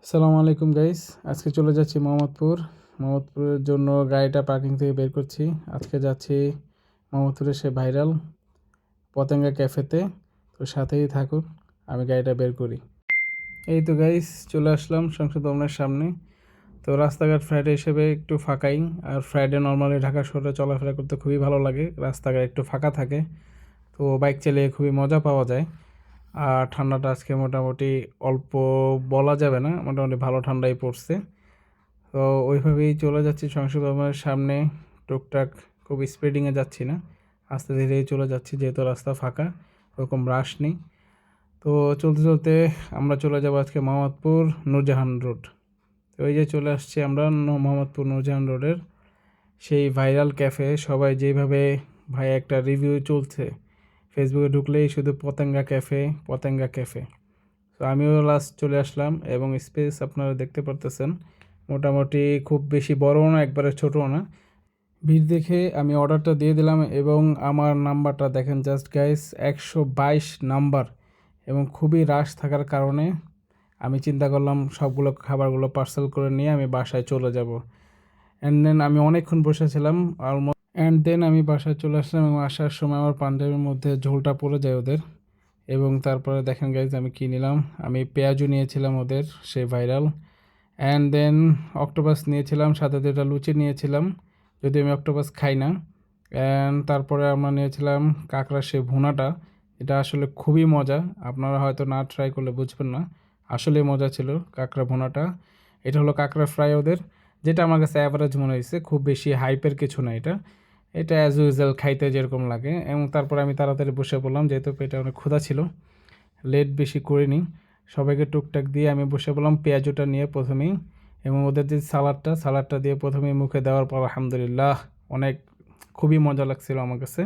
আসসালামু আলাইকুম গাইস। আজকে চলে যাচ্ছি মোহাম্মদপুরের জন্য গাড়িটা পার্কিং থেকে বের করছি। আজকে যাচ্ছি মোহাম্মদপুরের সে ভাইরাল পতেঙ্গা ক্যাফেতে। তো সাথেই থাকুন, আমি গাড়িটা বের করি। এই তো গাইস, চলে আসলাম সংসদ ভবনের সামনে। তো রাস্তাঘাট ফ্রাইডে হিসেবে একটু ফাঁকাই, আর ফ্রাইডে নর্মালি ঢাকা শহরে চলাফেরা করতে খুবই ভালো লাগে, রাস্তাঘাট একটু ফাঁকা থাকে। তো বাইক চালিয়ে খুবই মজা পাওয়া যায়। আর ঠান্ডাটা আজকে মোটামুটি অল্প বলা যাবে না, মোটামুটি ভালো ঠান্ডাই পড়ছে। তো ওইভাবেই চলে যাচ্ছি সংসদ ভবনের সামনে। টুকটাক খুব স্পিডিংয়ে যাচ্ছি না, আস্তে ধীরেই চলে যাচ্ছি, যেহেতু রাস্তা ফাঁকা, ওরকম রাশ নেই। তো চলতে চলতে আমরা চলে যাব আজকে মোহাম্মদপুর নূরজাহান রোড। তো ওই যে চলে আসছি আমরা মোহাম্মদপুর নূরজাহান রোডের সেই ভাইরাল ক্যাফে। সবাই যেভাবে ভাই একটা রিভিউ চলছে, ফেসবুকে ঢুকলেই শুধু পতেঙ্গা ক্যাফে পতেঙ্গা ক্যাফে। তো আমিও লাস্ট চলে আসলাম, এবং স্পেস আপনারা দেখতে পারতেছেন, মোটামুটি খুব বেশি বড়ও না, একবারে ছোটও না। ভিড় দেখে আমি অর্ডারটা দিয়ে দিলাম, এবং আমার নাম্বারটা দেখেন জাস্ট গাইস, 122 নাম্বার। এবং খুবই রাশ থাকার কারণে আমি চিন্তা করলাম সবগুলো খাবারগুলো পার্সেল করে নিয়ে আমি বাসায় চলে যাব। অ্যান্ড দেন আমি অনেকক্ষণ বসেছিলাম অলমোস্ট, অ্যান্ড দেন আমি বাসায় চলে আসলাম, এবং আসার সময় আমার পাঞ্জাবির মধ্যে ঝোলটা পড়ে যায় ওদের। এবং তারপরে দেখেন গাইজ আমি কী নিলাম। আমি পেঁয়াজু নিয়েছিলাম ওদের সেই ভাইরাল, অ্যান্ড দেন অক্টোপাস নিয়েছিলাম, সাথে দুটা লুচি নিয়েছিলাম, যদি আমি অক্টোপাস খাই না। অ্যান্ড তারপরে আমরা নিয়েছিলাম কাঁকড়া সে ভুনাটা। এটা আসলে খুবই মজা, আপনারা হয়তো না ট্রাই করলে বুঝবেন না, আসলে মজা ছিল কাঁকড়া ভুনাটা। এটা হলো কাঁকড়া ফ্রাই ওদের, যেটা আমার কাছে অ্যাভারেজ মনে হয়েছে, খুব বেশি হাইপের কিছু না এটা। এটা অ্যাজ ইউজুয়াল খাইতে যেরকম লাগে। এবং তারপরে আমি তাড়াতাড়ি বসে পড়লাম, যেহেতু পেটে অনেক ক্ষুধা ছিল, লেট বেশি করিনি, সবাইকে টুকটাক দিয়ে আমি বসে পড়লাম পেঁয়াজুটা নিয়ে প্রথমেই। এবং ওদের যে সালাডটা দিয়ে প্রথমেই মুখে দেওয়ার পর আলহামদুলিল্লাহ, অনেক খুবই মজা লাগছিল আমার কাছে,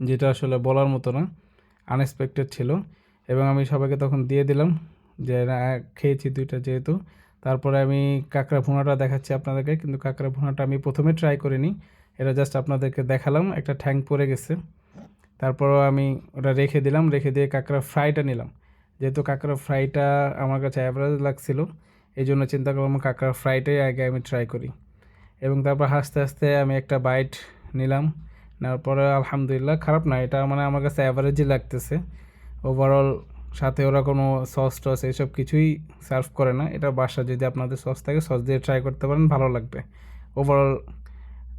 যেটা আসলে বলার মতো না, আনএক্সপেক্টেড ছিল। এবং আমি সবাইকে তখন দিয়ে দিলাম, যে না খেয়েছি দুইটা যেহেতু। তারপরে আমি কাঁকড়া ভুনাটা দেখাচ্ছি আপনাদেরকে, কিন্তু কাঁকড়া ভুনাটা আমি প্রথমে ট্রাই করিনি, এটা জাস্ট আপনাদেরকে দেখালাম, একটা ঠ্যাং পড়ে গেছে। তারপরও আমি ওটা রেখে দিলাম, রেখে দিয়ে কাঁকড়া ফ্রাইটা নিলাম। যেহেতু কাঁকড়া ফ্রাইটা আমার কাছে অ্যাভারেজ লাগছিল, এই জন্য চিন্তা করলাম কাঁকড়া ফ্রাইটাই আগে আমি ট্রাই করি। এবং তারপর হাসতে হাসতে আমি একটা বাইট নিলাম, নেওয়ার পরে আলহামদুলিল্লাহ খারাপ না, এটা মানে আমার কাছে অ্যাভারেজই লাগতেছে ওভারঅল। সাথে ওরা কোনো সস টস এইসব কিছুই সার্ভ করে না। এটা বাসা যদি আপনাদের সস থাকে, সস দিয়ে ট্রাই করতে পারেন, ভালো লাগবে। ওভারঅল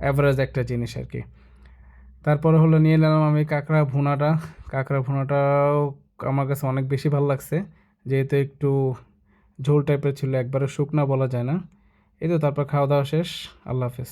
অ্যাভারেজ একটা জিনিস আর কি। তারপরে হলো নিয়ে নিলাম আমি কাঁকড়া ভুনাটাও আমার কাছে অনেক বেশি ভালো লাগছে, যেহেতু একটু ঝোল টাইপের ছিল, একবারে শুকনা বলা যায় না। এই তো তারপর খাওয়া দাওয়া শেষ, আল্লাহ হাফেজ।